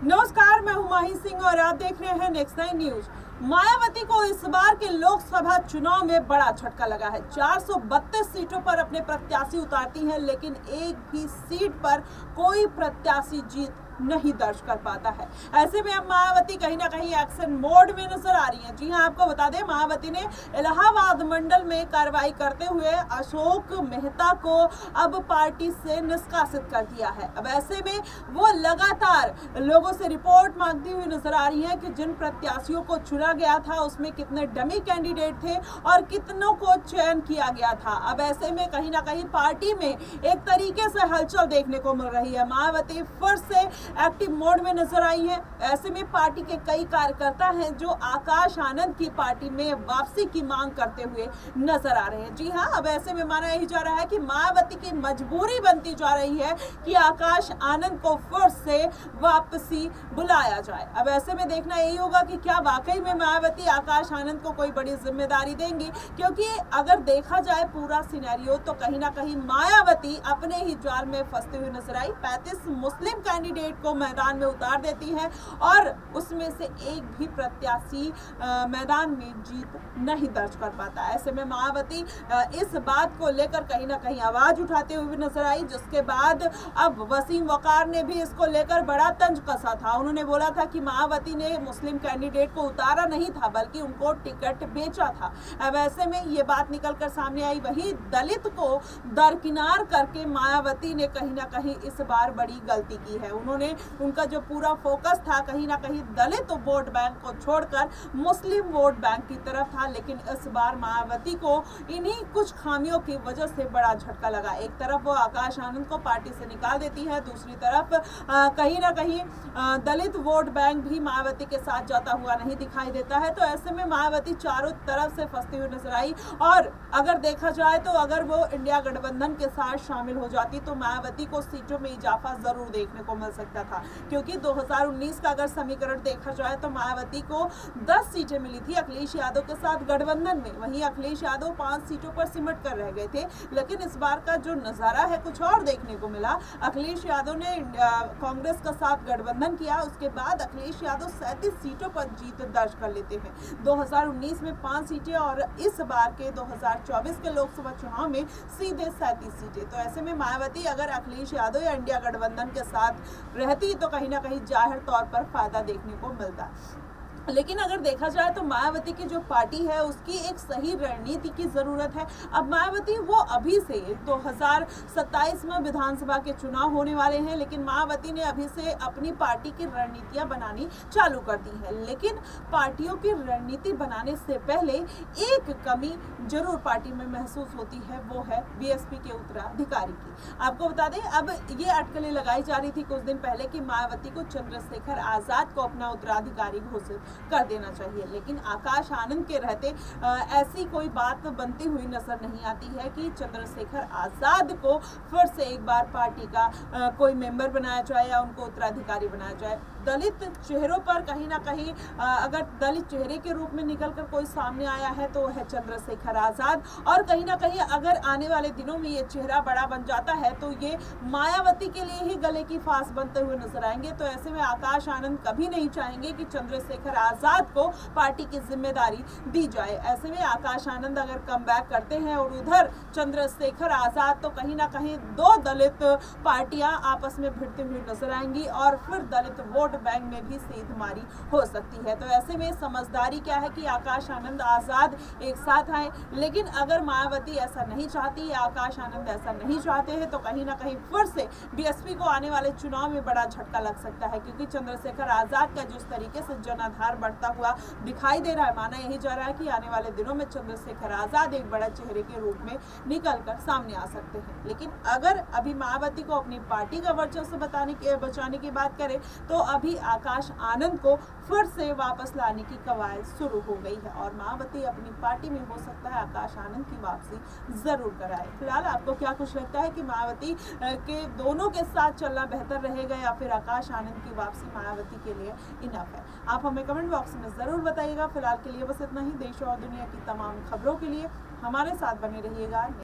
नमस्कार, मैं हुमायूं सिंह और आप देख रहे हैं नेक्स्ट 9 न्यूज। मायावती को इस बार के लोकसभा चुनाव में बड़ा झटका लगा है। 432 सीटों पर अपने प्रत्याशी उतारती हैं, लेकिन एक भी सीट पर कोई प्रत्याशी जीत नहीं दर्ज कर पाता है। ऐसे में अब मायावती कहीं ना कहीं एक्शन मोड में नजर आ रही है। जी हां, आपको बता दें, मायावती ने इलाहाबाद मंडल में कार्रवाई करते हुए अशोक मेहता को अब पार्टी से निष्कासित कर दिया है। अब ऐसे में वो लगातार लोगों से रिपोर्ट मांगती हुई नजर आ रही है कि जिन प्रत्याशियों को चुना गया था उसमें कितने डमी कैंडिडेट थे और कितनों को चयन किया गया था। अब ऐसे में कहीं ना कहीं पार्टी में एक तरीके से हलचल देखने को मिल रही है। मायावती फिर से एक्टिव मोड में नजर आई है। ऐसे में पार्टी के कई कार्यकर्ता हैं जो आकाश आनंद की पार्टी में वापसी की मांग करते हुए नजर आ रहे हैं। जी हां, अब ऐसे में माना यही जा रहा है कि मायावती की मजबूरी बनती जा रही है कि आकाश आनंद को फिर से वापसी बुलाया जाए। अब ऐसे में देखना यही होगा कि क्या वाकई में मायावती आकाश आनंद को कोई बड़ी जिम्मेदारी देंगी, क्योंकि अगर देखा जाए पूरा सिनेरियो तो कहीं ना कहीं मायावती अपने ही जाल में फंसते हुए नजर आई। 35 मुस्लिम कैंडिडेट को मैदान में उतार देती है और उसमें से एक भी प्रत्याशी मैदान में जीत नहीं दर्ज कर पाता। ऐसे में मायावती इस बात को लेकर कहीं ना कहीं आवाज उठाते हुए नजर आई, जिसके बाद अब वसीम वकार ने भी इसको लेकर बड़ा तंज कसा था। उन्होंने बोला था कि मायावती ने मुस्लिम कैंडिडेट को उतारा नहीं था, बल्कि उनको टिकट बेचा था। अब ऐसे में ये बात निकलकर सामने आई। वही दलित को दरकिनार करके मायावती ने कहीं ना कहीं इस बार बड़ी गलती की है। उन्होंने उनका जो पूरा फोकस था कहीं ना कहीं दलित वोट बैंक को छोड़कर मुस्लिम वोट बैंक की तरफ था, लेकिन इस बार मायावती को इन्हीं कुछ खामियों की वजह से बड़ा झटका लगा। एक तरफ वो आकाश आनंद को पार्टी से निकाल देती है, दूसरी तरफ कहीं ना कहीं दलित वोट बैंक भी मायावती के साथ जाता हुआ नहीं दिखाई देता है। तो ऐसे में मायावती चारों तरफ से फंसती हुई नजर आई। और अगर देखा जाए तो अगर वो इंडिया गठबंधन के साथ शामिल हो जाती तो मायावती को सीटों में इजाफा जरूर देखने को मिल सकता था, क्योंकि 2019 का अगर समीकरण देखा जाए तो मायावती को 10 सीटें मिली थी अखिलेश यादव के साथ गठबंधन में। वहीं अखिलेश यादव 5 सीटों पर सिमट कर रह गए थे, लेकिन इस बार का जो नजारा है कुछ और देखने को मिला। अखिलेश यादव ने कांग्रेस का साथ गठबंधन किया, उसके बाद अखिलेश यादव 37 सीटों पर जीत दर्ज कर लेते हैं। 2019 में 5 सीटें और इस बार के 2024 के लोकसभा चुनाव में सीधे 37 सीटें। तो ऐसे में मायावती अगर अखिलेश यादव या इंडिया गठबंधन के साथ रहती तो कहीं ना कहीं जाहिर तौर पर फायदा देखने को मिलता। लेकिन अगर देखा जाए तो मायावती की जो पार्टी है उसकी एक सही रणनीति की जरूरत है। अब मायावती वो अभी से 2027 में विधानसभा के चुनाव होने वाले हैं, लेकिन मायावती ने अभी से अपनी पार्टी की रणनीतियां बनानी चालू कर दी है। लेकिन पार्टियों की रणनीति बनाने से पहले एक कमी जरूर पार्टी में महसूस होती है, वो है बीएसपी के उत्तराधिकारी की। आपको बता दें, अब ये अटकलें लगाई जा रही थी कुछ दिन पहले कि मायावती को चंद्रशेखर आजाद को अपना उत्तराधिकारी घोषित कर देना चाहिए, लेकिन आकाश आनंद के रहते ऐसी कोई बात बनती हुई नजर नहीं आती है कि चंद्रशेखर आजाद को फिर से एक बार पार्टी का कोई मेंबर बनाया जाए या उनको उत्तराधिकारी बनाया जाए। दलित चेहरों पर कहीं ना कहीं अगर दलित चेहरे के रूप में निकलकर कोई सामने आया है तो है चंद्रशेखर आजाद, और कहीं ना कहीं अगर आने वाले दिनों में ये चेहरा बड़ा बन जाता है तो ये मायावती के लिए ही गले की फांस बनते हुए नजर आएंगे। तो ऐसे में आकाश आनंद कभी नहीं चाहेंगे कि चंद्रशेखर आजाद को पार्टी की जिम्मेदारी दी जाए। ऐसे में आकाश आनंद अगर कम बैक करते हैं और उधर चंद्रशेखर आजाद, तो कहीं ना कहीं दो दलित पार्टियां आपस में भिड़ती हुई नजर आएंगी और फिर दलित वोट बैंक में भी सेंधमारी हो सकती है। तो ऐसे में समझदारी क्या है कि आकाश आनंद आजाद एक साथ आए, लेकिन अगर मायावती ऐसा नहीं चाहती या आकाश आनंद ऐसा नहीं चाहते हैं तो कहीं ना कहीं फिर से बीएसपी को आने वाले चुनाव में बड़ा झटका लग सकता है, क्योंकि चंद्रशेखर आजाद का जिस तरीके से जनाधार बढ़ता हुआ दिखाई दे रहा है, माना यही जा रहा है कि आने वाले दिनों में चंद्रशेखर आजाद एक बड़ा चेहरे के रूप में निकलकर सामने आ सकते हैं। लेकिन अगर अभी मायावती को अपनी पार्टी का वर्चस्व बचाने की बात करें तो अभी आकाश आनंद को फिर से वापस लाने की कवायद शुरू हो गई है और मायावती अपनी पार्टी में हो सकता है आकाश आनंद की वापसी जरूर कराए। फिलहाल आपको क्या कुछ लगता है कि मायावती के दोनों के साथ चलना बेहतर रहेगा या फिर आकाश आनंद की वापसी मायावती के लिए इनफ है? आप हमें कमेंट बॉक्स में जरूर बताइएगा। फिलहाल के लिए बस इतना ही। देश और दुनिया की तमाम खबरों के लिए हमारे साथ बने रहिएगा।